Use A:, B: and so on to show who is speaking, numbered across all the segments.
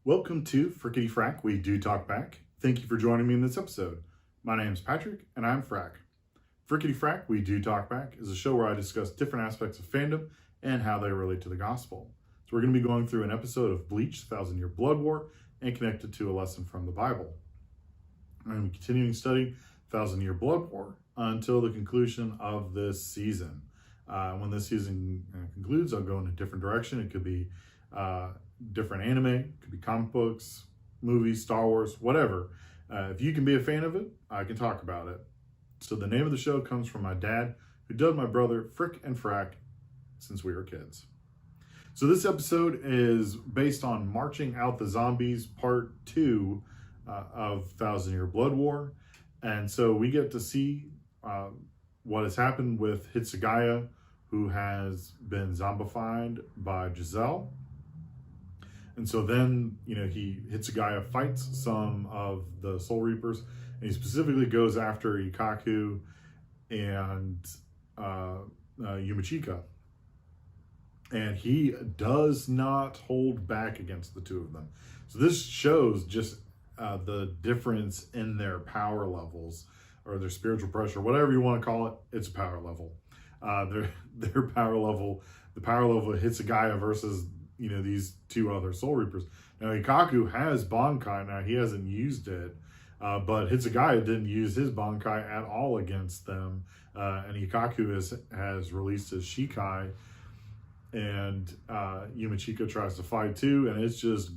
A: Welcome to Frickety Frack, We Do Talk Back. Thank you for joining me in this episode. My name is Patrick, and I'm Frack. Frickety Frack, We Do Talk Back is a show where I discuss different aspects of fandom and how they relate to the gospel. So we're going to be going through an episode of Bleach, 1,000-Year Blood War, and connected to a lesson from the Bible. I'm going to be continuing studying 1,000-Year Blood War until the conclusion of this season. When this season concludes, I'll go in a different direction. It could be different anime, it could be comic books, movies, Star Wars, whatever. If you can be a fan of it, I can talk about it. So the name of the show comes from my dad, who dubbed my brother Frick and Frack since we were kids. So this episode is based on Marching Out the Zombies Part 2 of 1,000-Year Blood War. And so we get to see what has happened with Hitsugaya, who has been zombified by Giselle. And so then, Hitsugaya fights some of the Soul Reapers, and he specifically goes after Ikaku and Yumachika. And he does not hold back against the two of them. So this shows just the difference in their power levels, or their spiritual pressure, whatever you want to call it. It's a power level. Their power level, the power level of Hitsugaya versus these two other Soul Reapers. Now Ikaku has Bankai. Now he hasn't used it, but Hitsugaya didn't use his Bankai at all against them. And Ikaku has released his Shikai, and Yumachika tries to fight too, and it's just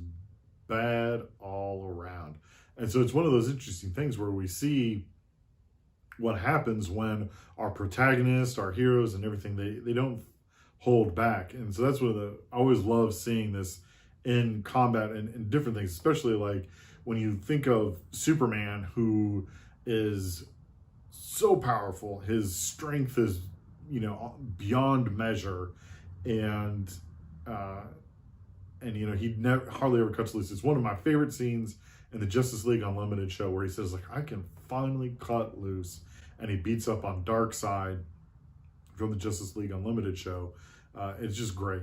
A: bad all around. And so it's one of those interesting things where we see what happens when our protagonists, our heroes, and everything, they don't hold back. And so that's I always love seeing this in combat and different things, especially like when you think of Superman, who is so powerful, his strength is beyond measure, and he hardly ever cuts loose. It's one of my favorite scenes in the Justice League Unlimited show, where he says, I can finally cut loose, and he beats up on Darkseid from the Justice League Unlimited show. It's just great.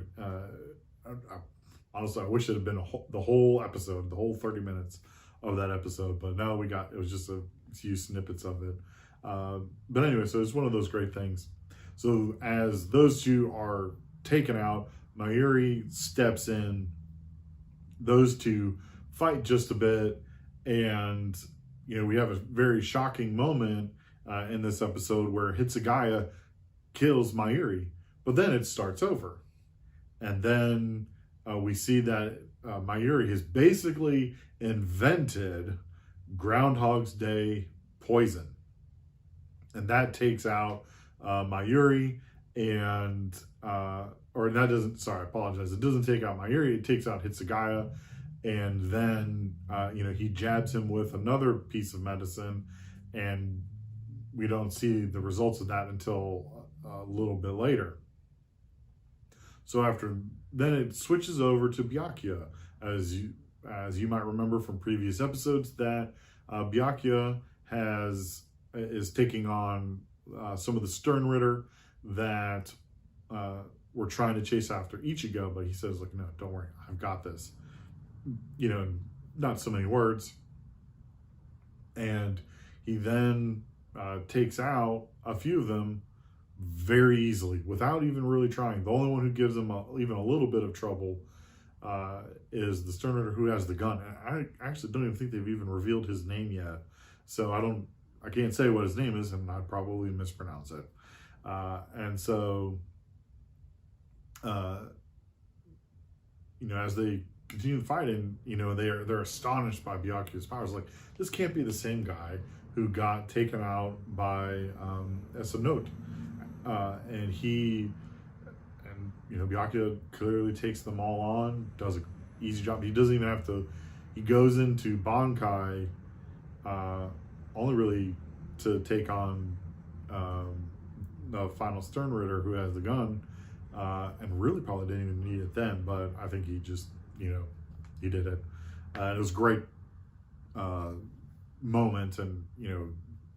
A: Honestly, I wish it had been the whole episode, the whole 30 minutes of that episode, but no, it was just a few snippets of it. But anyway, so it's one of those great things. So as those two are taken out, Mayuri steps in, those two fight just a bit, and we have a very shocking moment in this episode where Hitsugaya kills Mayuri, but then it starts over. And then we see that Mayuri has basically invented Groundhog's Day poison. And that takes out Mayuri, and, I apologize. It doesn't take out Mayuri, it takes out Hitsugaya. And then, he jabs him with another piece of medicine, and we don't see the results of that until a little bit later. So then it switches over to Byakuya, as you might remember from previous episodes, that Byakuya is taking on some of the Stern Ritter that were trying to chase after Ichigo, but he says, no, don't worry, I've got this. Not so many words. And he then takes out a few of them very easily, without even really trying. The only one who gives him even a little bit of trouble is the Stern Ritter, who has the gun. And I actually don't even think they've even revealed his name yet, so I can't say what his name is, and I'd probably mispronounce it. And so, as they continue fighting, they're astonished by Byakuya's powers. Like, this can't be the same guy who got taken out by Esanote. And Byakuya clearly takes them all on, does an easy job. He doesn't even have to, he goes into Bankai only really to take on the final Stern Ritter, who has the gun, and really probably didn't even need it then, but I think he just, he did it. And it was a great moment, and,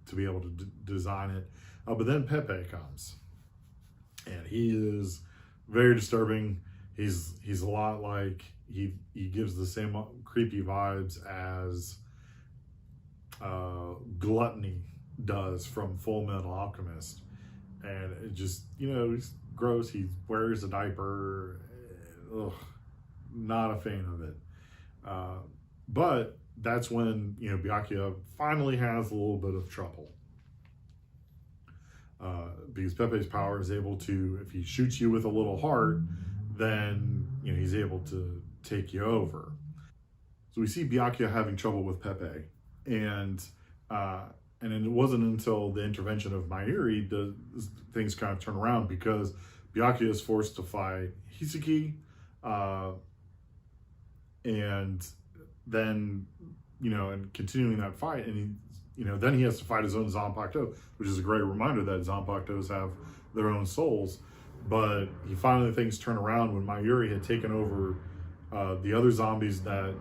A: to be able to design it. But then Pepe comes, and he is very disturbing. He's a lot like, he gives the same creepy vibes as Gluttony does from Full Metal Alchemist. And it just, he's gross. He wears a diaper. Ugh, not a fan of it. But that's when, Byakuya finally has a little bit of trouble. Because Pepe's power is able to, if he shoots you with a little heart, then, he's able to take you over. So we see Byakuya having trouble with Pepe. And it wasn't until the intervention of Mayuri does things kind of turn around, because Byakuya is forced to fight Hisaki, and then, and continuing that fight, and then he has to fight his own Zanpakuto, which is a great reminder that Zanpakutos have their own souls. But he finally, things turn around when Mayuri had taken over the other zombies that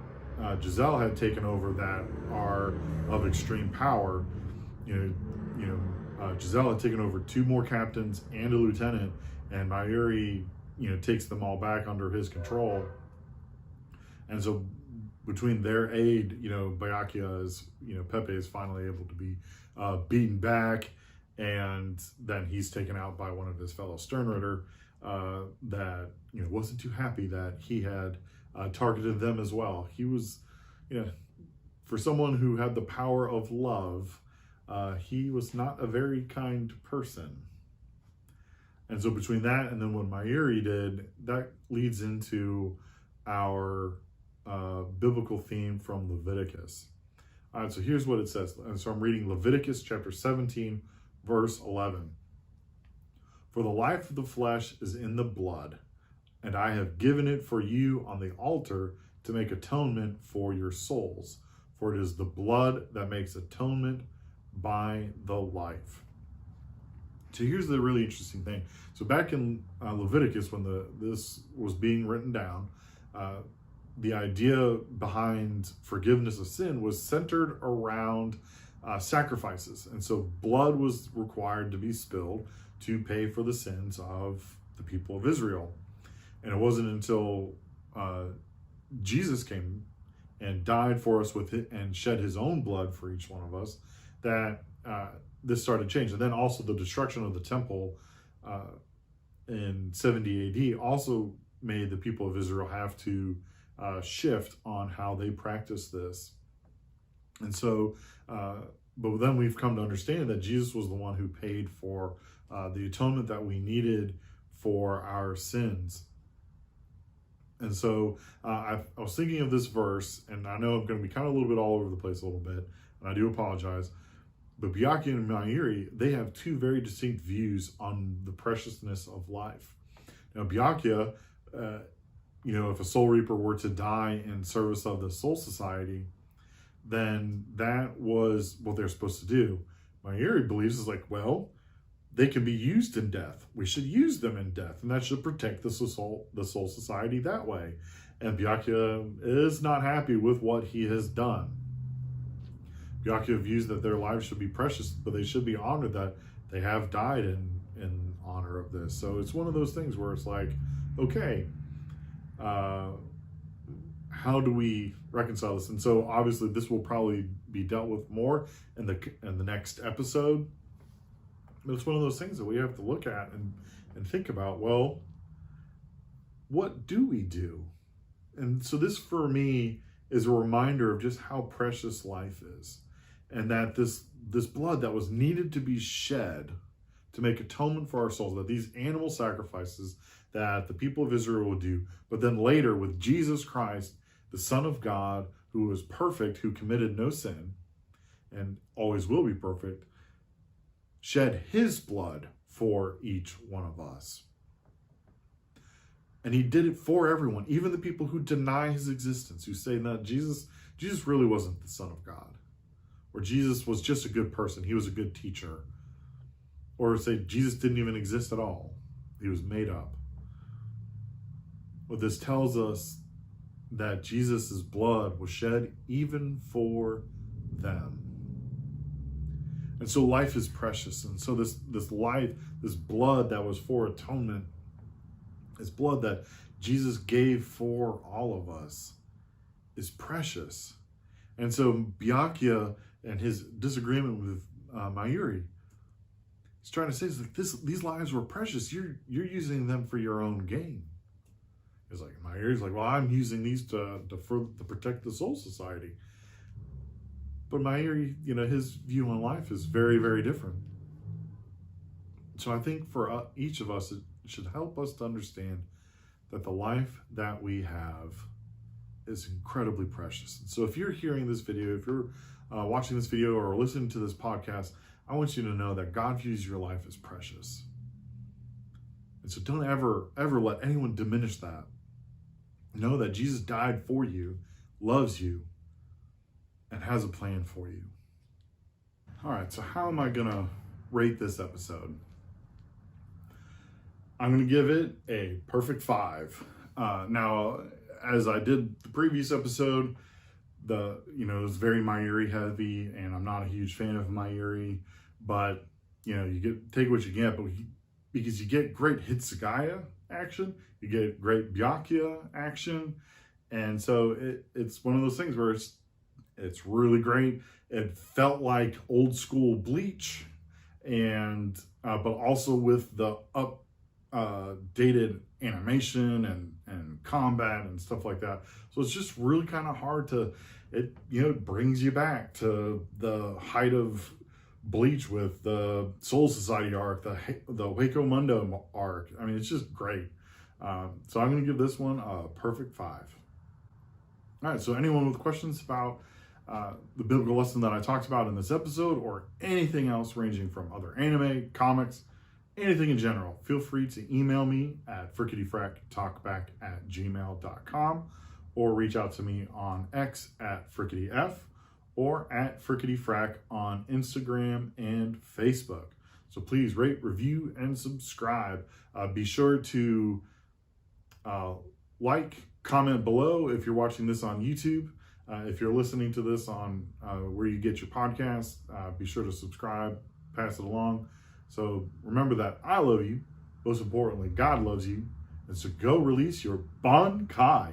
A: Giselle had taken over that are of extreme power. Giselle had taken over 2 more captains and a lieutenant, and Mayuri, takes them all back under his control. And so between their aid, Byakuya is, Pepe is finally able to be beaten back, and then he's taken out by one of his fellow Sternritter that, wasn't too happy that he had targeted them as well. He was, for someone who had the power of love, he was not a very kind person. And so between that and then what Mayuri did, that leads into our biblical theme from Leviticus. All right, so here's what it says. And so I'm reading Leviticus chapter 17, verse 11. For the life of the flesh is in the blood, and I have given it for you on the altar to make atonement for your souls. For it is the blood that makes atonement by the life. So here's the really interesting thing. So back in Leviticus, when this was being written down, the idea behind forgiveness of sin was centered around sacrifices. And so blood was required to be spilled to pay for the sins of the people of Israel. And it wasn't until Jesus came and died for us with it and shed his own blood for each one of us that this started changing. And then also the destruction of the temple in 70 AD also made the people of Israel have to shift on how they practice this. And so, but then we've come to understand that Jesus was the one who paid for the atonement that we needed for our sins. And so I was thinking of this verse, and I know I'm going to be kind of a little bit all over the place a little bit, and I do apologize. But Byakuya and Mayuri, they have 2 very distinct views on the preciousness of life. Now, Byakuya, if a soul reaper were to die in service of the soul society, then that was what they're supposed to do. Mayuri believes is like, well, they can be used in death. We should use them in death, and that should protect the soul society that way. And Byakuya is not happy with what he has done. Byakuya views that their lives should be precious, but they should be honored that they have died in honor of this. So it's one of those things where it's like, okay, how do we reconcile this? And so obviously this will probably be dealt with more in the next episode. But it's one of those things that we have to look at and think about, well, what do we do? And so this for me is a reminder of just how precious life is. And that this blood that was needed to be shed to make atonement for our souls, that these animal sacrifices that the people of Israel would do, but then later with Jesus Christ, the Son of God, who was perfect, who committed no sin, and always will be perfect, shed his blood for each one of us. And he did it for everyone, even the people who deny his existence, who say that Jesus really wasn't the Son of God, or Jesus was just a good person, he was a good teacher, or say Jesus didn't even exist at all, he was made up. What this tells us that Jesus' blood was shed even for them. And so life is precious. And so this life, this blood that was for atonement, this blood that Jesus gave for all of us, is precious. And so Byakuya and his disagreement with Mayuri, he's trying to say, is like, these lives were precious. You're using them for your own gain. It's like, Mayuri's like, well, I'm using these to protect the Soul Society. But Mayuri, his view on life is very, very different. So I think for each of us, it should help us to understand that the life that we have is incredibly precious. And so if you're hearing this video, if you're watching this video or listening to this podcast, I want you to know that God views your life as precious. And so don't ever let anyone diminish that. Know that Jesus died for you, loves you, and has a plan for you. All right, so how am I gonna rate this episode? I'm gonna give it a perfect 5. Now, as I did the previous episode, it was very Mayuri heavy, and I'm not a huge fan of Mayuri, but you take what you get, but because you get great Hitsugaya action, you get great Byakuya action, and so it's one of those things where it's really great. It felt like old school Bleach, and but also with the dated animation and combat and stuff like that. So it's just really kind of hard to, it brings you back to the height of Bleach with the Soul Society arc, the Hueco Mundo arc. I mean, it's just great. So I'm going to give this one a perfect 5. All right, so anyone with questions about the biblical lesson that I talked about in this episode, or anything else ranging from other anime, comics, anything in general, feel free to email me at fricketyfracktalkback@gmail.com, or reach out to me on X at fricketyf, or at fricketyfrack on Instagram and Facebook. So please rate, review, and subscribe. Be sure to like, comment below if you're watching this on YouTube. If you're listening to this on where you get your podcasts, be sure to subscribe, pass it along. So remember that I love you. Most importantly, God loves you. And so go release your Bankai.